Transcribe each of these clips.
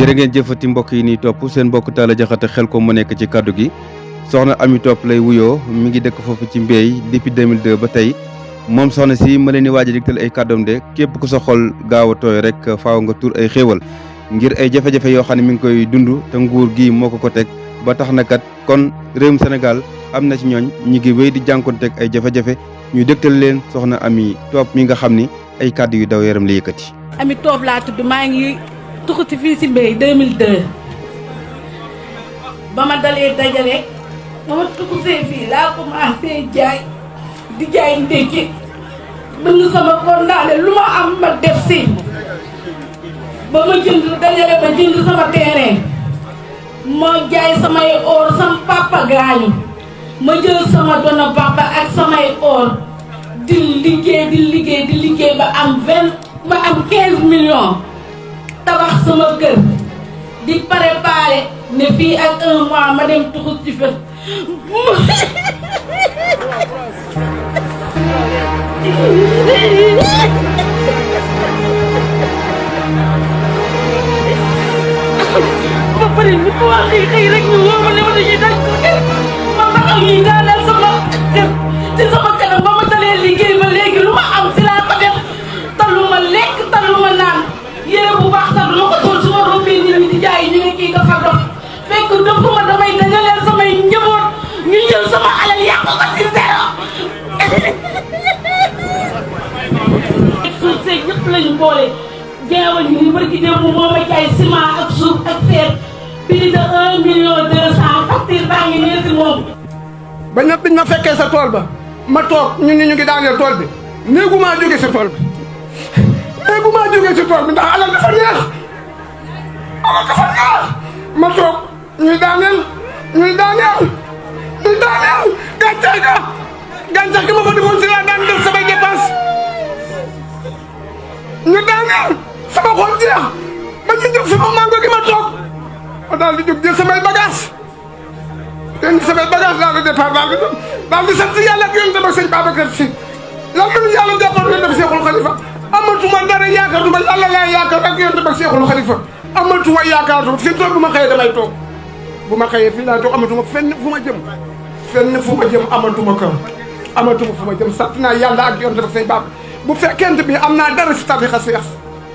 jërë ngeen jëfati mbokk yi nii topp seen mbokk Talla Diakhaté Khelcom mu nekk ci kaddu gi soxna Ami Top lay wuyoo mi ngi dëkk foofu ci Mbéy depuis 2002 ba tey moom soxna si ma leen di waaj a digtal ay kàddoom de képp ku sa xol gaaw a tooy rek faaw nga tur ay xéewal ngir ay jafe-jafe yoo xam ne mi ngi koy dund te nguur gi moo ko teg ba tax na kat kon réewum Sénégal am na ci ñooñ ñi ngi wéy di jànkonteeg ay jafe-jafe ñu dëgtal leen soxna Ami Top mi nga xam ni ay kàddu yu daw yaram la yëkkati. Ami Top laa tudd maa ngi tuxuti fii si Mbéy 2002 ba ma dalee dajale ba ma tuxutee fii laa commencé di jaay ndékki bëgg sama kondaane lu ma am ma def si ba ma dajale ba jënd sama terrain ma jaay samay or sama papa gaañu ma jël sama dona papa ak samay or di liggéey ba am 15 millions tabax sama kër di préparé ne fii ak 1 mois ma dem tuxut ci fa ba pare ñu ko wax xëy rek ñu woo ma ne ma dañuy daj ko kër ma taxaw yi daaneel sama kër ci sama kanam ba ma dalee liggéey ba léegi lu ma am si laa ko def talu ma lekk talu ma naan yére bu baax sax lu ma ko sol su ma rombee nit ñi di jaay ñu ne kii dafa dox fekk dofuma damay dajaleel samay njaboot ñu jël sama alal yàq ko ci zéro suuf see ñëpp lañu boole jeewal ñu ni barki démb moo ma jaay ciment ak suuf ak fer plus de 1 million 200 facture baa ngi nee si moom ba ñëpp biñ ma fekkee sa tool ba ma toog ñu ngi daaneel tool bi néegu maa jógee sa tool bi néegu maa jógee sa tool bi ndax alal dafa neex ma toog ñuy daaneel gàncax gi ma ko defoon si laa daan def samay dépense ñu daaneel sama xol jeex ba ñu jóg sama mango gi ma toog ma daal di jóg jël samay bagage daal di départ daal di sant yàlla ak yonent ba sëñ Babacar Si yàlla na yàlla jàppal yonent ba Seexul Xalifa amatuma dara yaakaaruma yàlla laa yaakaar ak yonent ba Seexul Xalifa amatuma yaakaar fi toog bu ma xëyee damay toog bu ma xëyee fii laa toog amatuma fenn fu ma jëm amatuma kër amatuma fu ma jëm sant naa yàlla ak yonent ba sëñ Babacar bu fekkente bi am naa dara si tarixa Seex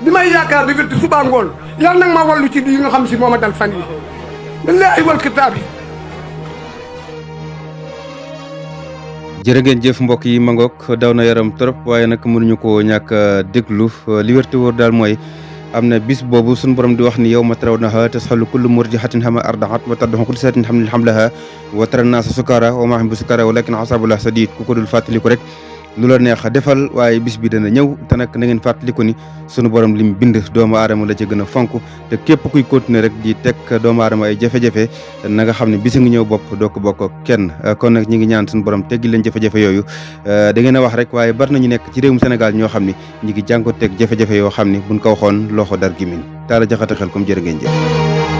bi may yaakaar di wér suba ngoon yàlla nag ma wallu ci lii nga xam si moo ma dal fan yi billaahi wal kitaabi. jërë ngeen jëf mbokk yi mangook daw na yaram trop waaye nag mënuñu ko ñàkk a déglu li wér te wóor daal mooy am na bis boobu suñu borom di wax ni yow ma taraw naha tasxalu kullu murdihatin hama ardahat wa taddaxu kullu satin hamlin hamlaha wa tara naasa sukara wa ma hum bi sukara walakin asabullah sadid ku ko dul fàttaliku rek lu la neex defal waaye bis bi dana ñëw te nag na ngeen fàttaliku ni sunu borom lim bind doomu aadama la ci gën a fonk te képp kuy continuer rek di teg doomu aadama ay jafe-jafe na nga xam ne bisi ngi ñëw bopp doo ko bokk kenn kon nag ñi ngi ñaan suñu borom teggi leen jafe-jafe yooyu da ngeen a wax rek waaye bari nañu nekk ci réewum Sénégal ñoo xam ne ñi ngi jànko teg jafe-jafe yoo xam ne buñ ko waxoon loxo dar gi min Talla Diakhaté Khelcom jërë ngeen jëf